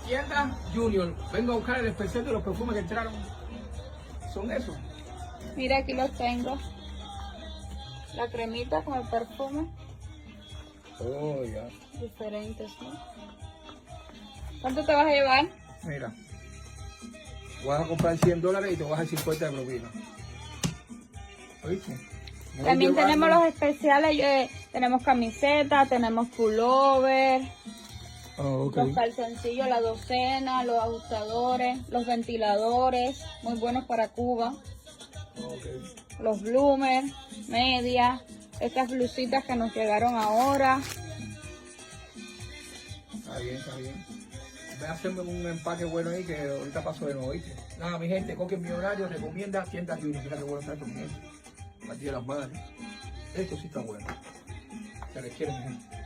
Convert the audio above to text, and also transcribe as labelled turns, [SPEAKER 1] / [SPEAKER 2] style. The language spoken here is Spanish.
[SPEAKER 1] Tienda Junior. Vengo a buscar el especial de los perfumes que entraron. Son esos.
[SPEAKER 2] Mira, aquí los tengo. La cremita con el perfume.
[SPEAKER 1] Oh, ya.
[SPEAKER 2] Diferentes, ¿no? ¿Cuánto te vas a llevar?
[SPEAKER 1] Mira. Vas a comprar $100 y te vas a dar 50 de propina. ¿Oíste? Voy
[SPEAKER 2] También
[SPEAKER 1] llevando-
[SPEAKER 2] tenemos los especiales. Tenemos camisetas, tenemos pullover,
[SPEAKER 1] Oh, ok.
[SPEAKER 2] los calzoncillos, la docena, los ajustadores, los ventiladores, muy buenos para Cuba.
[SPEAKER 1] Ok.
[SPEAKER 2] Los bloomers, medias, estas blusitas que nos llegaron ahora.
[SPEAKER 1] Está bien, está bien. Voy a hacerme un empaque bueno ahí que ahorita paso de nuevo, ¿oíste? Nada, mi gente, Coque Millonario recomienda Tienda Junior. Mira qué bueno está esto, mi gente. Para el Día de las Madres. Esto sí está bueno. Se requiere, mi gente.